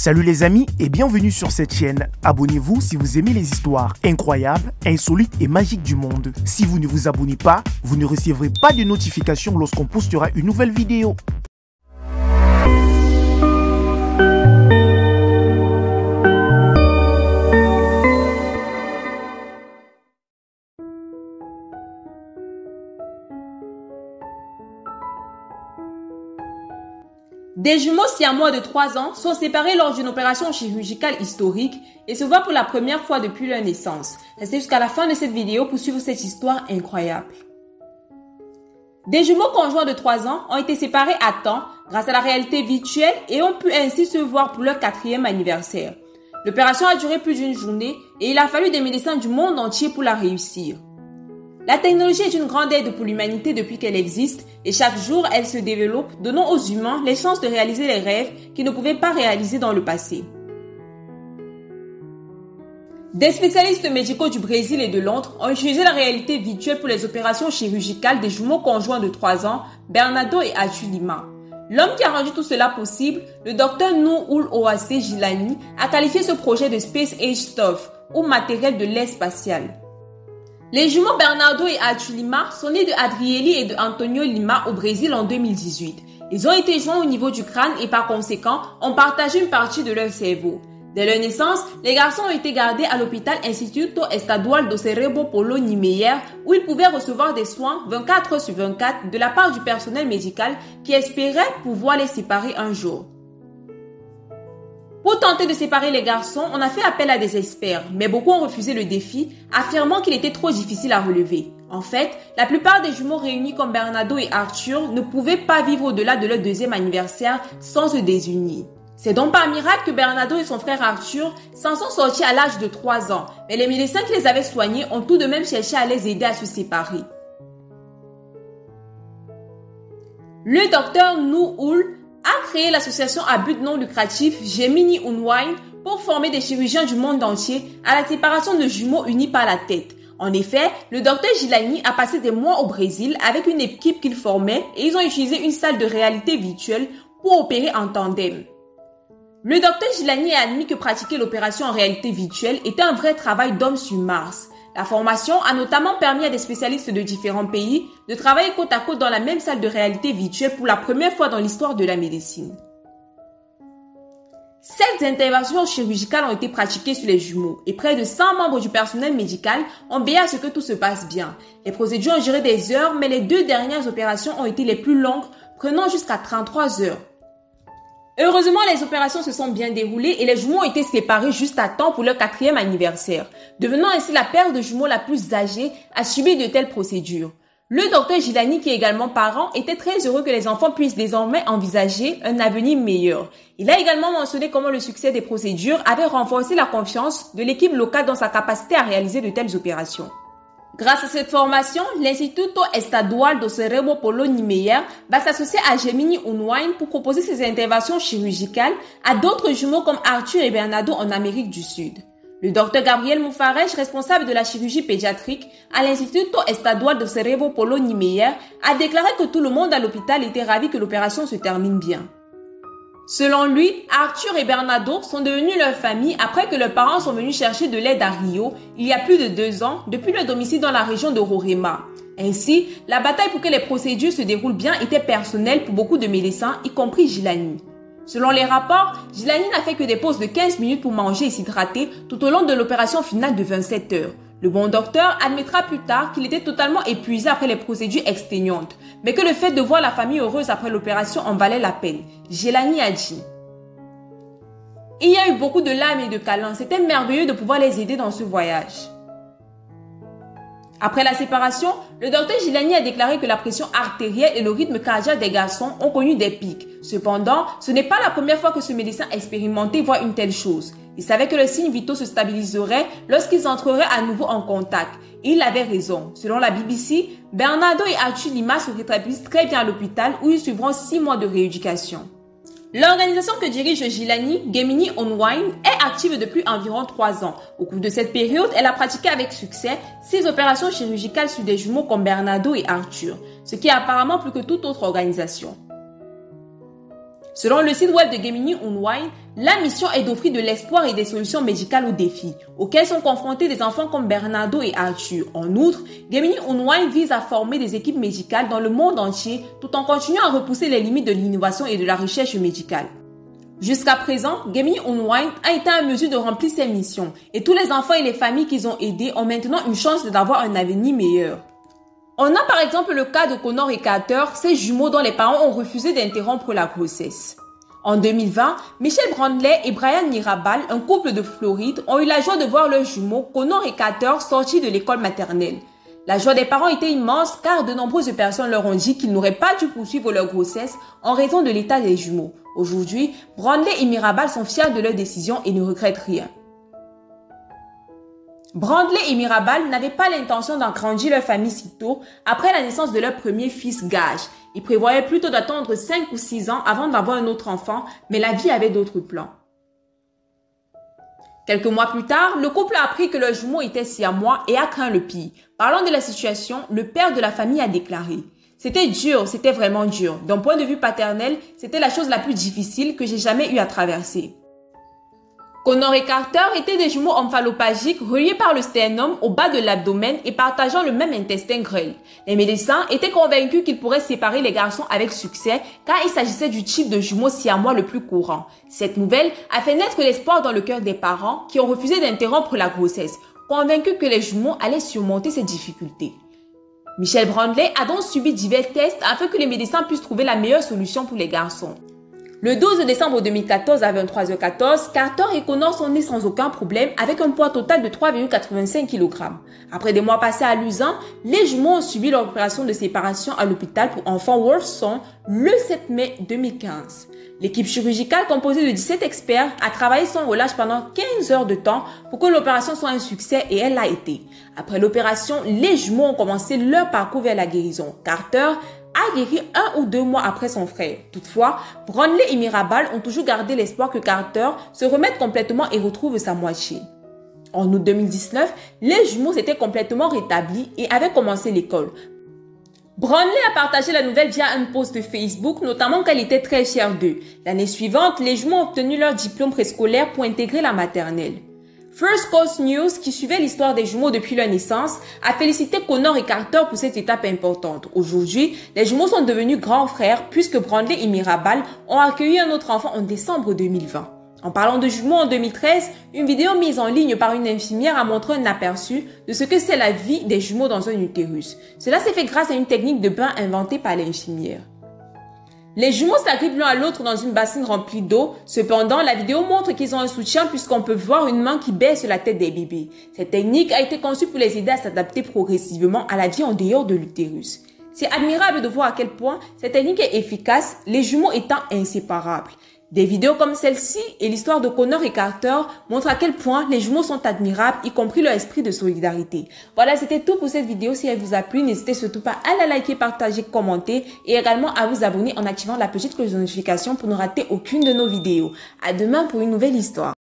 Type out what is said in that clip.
Salut les amis et bienvenue sur cette chaîne. Abonnez-vous si vous aimez les histoires incroyables, insolites et magiques du monde. Si vous ne vous abonnez pas, vous ne recevrez pas de notification lorsqu'on postera une nouvelle vidéo. Des jumeaux siamois de 3 ans sont séparés lors d'une opération chirurgicale historique et se voient pour la première fois depuis leur naissance. Restez jusqu'à la fin de cette vidéo pour suivre cette histoire incroyable. Des jumeaux conjoints de 3 ans ont été séparés à temps grâce à la réalité virtuelle et ont pu ainsi se voir pour leur 4e anniversaire. L'opération a duré plus d'une journée et il a fallu des médecins du monde entier pour la réussir. La technologie est une grande aide pour l'humanité depuis qu'elle existe et chaque jour elle se développe, donnant aux humains les chances de réaliser les rêves qu'ils ne pouvaient pas réaliser dans le passé. Des spécialistes médicaux du Brésil et de Londres ont utilisé la réalité virtuelle pour les opérations chirurgicales des jumeaux conjoints de 3 ans, Bernardo et Arthur Lima. L'homme qui a rendu tout cela possible, le docteur Nuhul Oase Gilani, a qualifié ce projet de Space Age Stuff ou matériel de l'ère spatiale. Les jumeaux Bernardo et Arthur Lima sont nés de Adrieli et de Antonio Lima au Brésil en 2018. Ils ont été joints au niveau du crâne et par conséquent ont partagé une partie de leur cerveau. Dès leur naissance, les garçons ont été gardés à l'hôpital Instituto Estadual do Cérebro Paulo Niemeyer où ils pouvaient recevoir des soins 24 heures sur 24 de la part du personnel médical qui espérait pouvoir les séparer un jour. Pour tenter de séparer les garçons, on a fait appel à des experts, mais beaucoup ont refusé le défi, affirmant qu'il était trop difficile à relever. En fait, la plupart des jumeaux réunis comme Bernardo et Arthur ne pouvaient pas vivre au-delà de leur 2e anniversaire sans se désunir. C'est donc par miracle que Bernardo et son frère Arthur s'en sont sortis à l'âge de 3 ans, mais les médecins qui les avaient soignés ont tout de même cherché à les aider à se séparer. Le docteur Nuhul a créé l'association à but non lucratif Gemini Unwind pour former des chirurgiens du monde entier à la séparation de jumeaux unis par la tête. En effet, le docteur Gilani a passé des mois au Brésil avec une équipe qu'il formait et ils ont utilisé une salle de réalité virtuelle pour opérer en tandem. Le docteur Gilani a admis que pratiquer l'opération en réalité virtuelle était un vrai travail d'homme sur Mars. La formation a notamment permis à des spécialistes de différents pays de travailler côte à côte dans la même salle de réalité virtuelle pour la première fois dans l'histoire de la médecine. 7 interventions chirurgicales ont été pratiquées sur les jumeaux et près de 100 membres du personnel médical ont veillé à ce que tout se passe bien. Les procédures ont duré des heures, mais les 2 dernières opérations ont été les plus longues, prenant jusqu'à 33 heures. Heureusement, les opérations se sont bien déroulées et les jumeaux ont été séparés juste à temps pour leur 4e anniversaire, devenant ainsi la paire de jumeaux la plus âgée à subir de telles procédures. Le docteur Gilani, qui est également parent, était très heureux que les enfants puissent désormais envisager un avenir meilleur. Il a également mentionné comment le succès des procédures avait renforcé la confiance de l'équipe locale dans sa capacité à réaliser de telles opérations. Grâce à cette formation, l'Instituto Estadual do Cérebro Paulo Niemeyer va s'associer à Gemini Unwind pour proposer ses interventions chirurgicales à d'autres jumeaux comme Arthur et Bernardo en Amérique du Sud. Le docteur Gabriel Moufarech, responsable de la chirurgie pédiatrique à l'Instituto Estadual do Cérebro Paulo Niemeyer, a déclaré que tout le monde à l'hôpital était ravi que l'opération se termine bien. Selon lui, Arthur et Bernardo sont devenus leur famille après que leurs parents sont venus chercher de l'aide à Rio il y a plus de 2 ans depuis leur domicile dans la région de Roraima. Ainsi, la bataille pour que les procédures se déroulent bien était personnelle pour beaucoup de médecins, y compris Gilani. Selon les rapports, Gilani n'a fait que des pauses de 15 minutes pour manger et s'hydrater tout au long de l'opération finale de 27 heures. Le bon docteur admettra plus tard qu'il était totalement épuisé après les procédures exténuantes, mais que le fait de voir la famille heureuse après l'opération en valait la peine. Gilani a dit: « Il y a eu beaucoup de larmes et de câlins, c'était merveilleux de pouvoir les aider dans ce voyage. » Après la séparation, le docteur Gilani a déclaré que la pression artérielle et le rythme cardiaque des garçons ont connu des pics. Cependant, ce n'est pas la première fois que ce médecin expérimenté voit une telle chose. Il savait que les signes vitaux se stabiliseraient lorsqu'ils entreraient à nouveau en contact. Et il avait raison. Selon la BBC, Bernardo et Arthur Lima se rétablissent très bien à l'hôpital où ils suivront 6 mois de rééducation. L'organisation que dirige Gilani, Gemini Unwind, est active depuis environ 3 ans. Au cours de cette période, elle a pratiqué avec succès 6 opérations chirurgicales sur des jumeaux comme Bernardo et Arthur, ce qui est apparemment plus que toute autre organisation. Selon le site web de Gemini Unwind, la mission est d'offrir de l'espoir et des solutions médicales aux défis auxquels sont confrontés des enfants comme Bernardo et Arthur. En outre, Gemini Unwind vise à former des équipes médicales dans le monde entier tout en continuant à repousser les limites de l'innovation et de la recherche médicale. Jusqu'à présent, Gemini Unwind a été en mesure de remplir ses missions et tous les enfants et les familles qu'ils ont aidés ont maintenant une chance d'avoir un avenir meilleur. On a par exemple le cas de Connor et Carter, ces jumeaux dont les parents ont refusé d'interrompre la grossesse. En 2020, Michelle Brandley et Brian Mirabal, un couple de Floride, ont eu la joie de voir leurs jumeaux Connor et Carter sortis de l'école maternelle. La joie des parents était immense car de nombreuses personnes leur ont dit qu'ils n'auraient pas dû poursuivre leur grossesse en raison de l'état des jumeaux. Aujourd'hui, Brandley et Mirabal sont fiers de leur décision et ne regrettent rien. Brandley et Mirabal n'avaient pas l'intention d'agrandir leur famille si tôt après la naissance de leur premier fils Gage. Ils prévoyaient plutôt d'attendre 5 ou 6 ans avant d'avoir un autre enfant, mais la vie avait d'autres plans. Quelques mois plus tard, le couple a appris que leur jumeau était siamois et a craint le pire. Parlant de la situation, le père de la famille a déclaré « C'était dur, c'était vraiment dur. D'un point de vue paternel, c'était la chose la plus difficile que j'ai jamais eu à traverser. » Connor et Carter étaient des jumeaux omphalophagiques reliés par le sternum au bas de l'abdomen et partageant le même intestin grêle. Les médecins étaient convaincus qu'ils pourraient séparer les garçons avec succès car il s'agissait du type de jumeaux siamois le plus courant. Cette nouvelle a fait naître l'espoir dans le cœur des parents qui ont refusé d'interrompre la grossesse, convaincus que les jumeaux allaient surmonter ces difficultés. Michelle Brandley a donc subi divers tests afin que les médecins puissent trouver la meilleure solution pour les garçons. Le 12 décembre 2014 à 23h14, Carter et Connor sont nés sans aucun problème avec un poids total de 3,85 kg. Après des mois passés à Luzon, les jumeaux ont subi leur opération de séparation à l'hôpital pour enfants Wolfson le 7 mai 2015. L'équipe chirurgicale composée de 17 experts a travaillé sans relâche pendant 15 heures de temps pour que l'opération soit un succès et elle l'a été. Après l'opération, les jumeaux ont commencé leur parcours vers la guérison. Carter a guéri 1 ou 2 mois après son frère. Toutefois, Brandley et Mirabal ont toujours gardé l'espoir que Carter se remette complètement et retrouve sa moitié. En août 2019, les jumeaux s'étaient complètement rétablis et avaient commencé l'école. Brandley a partagé la nouvelle via un post Facebook, notamment qu'elle était très fière d'eux. L'année suivante, les jumeaux ont obtenu leur diplôme préscolaire pour intégrer la maternelle. First Coast News, qui suivait l'histoire des jumeaux depuis leur naissance, a félicité Connor et Carter pour cette étape importante. Aujourd'hui, les jumeaux sont devenus grands frères puisque Brandley et Mirabal ont accueilli un autre enfant en décembre 2020. En parlant de jumeaux en 2013, une vidéo mise en ligne par une infirmière a montré un aperçu de ce que c'est la vie des jumeaux dans un utérus. Cela s'est fait grâce à une technique de bain inventée par l'infirmière. Les jumeaux s'agrippent l'un à l'autre dans une bassine remplie d'eau. Cependant, la vidéo montre qu'ils ont un soutien puisqu'on peut voir une main qui baisse la tête des bébés. Cette technique a été conçue pour les aider à s'adapter progressivement à la vie en dehors de l'utérus. C'est admirable de voir à quel point cette technique est efficace, les jumeaux étant inséparables. Des vidéos comme celle-ci et l'histoire de Connor et Carter montrent à quel point les jumeaux sont admirables, y compris leur esprit de solidarité. Voilà, c'était tout pour cette vidéo. Si elle vous a plu, n'hésitez surtout pas à la liker, partager, commenter et également à vous abonner en activant la petite cloche de notification pour ne rater aucune de nos vidéos. À demain pour une nouvelle histoire.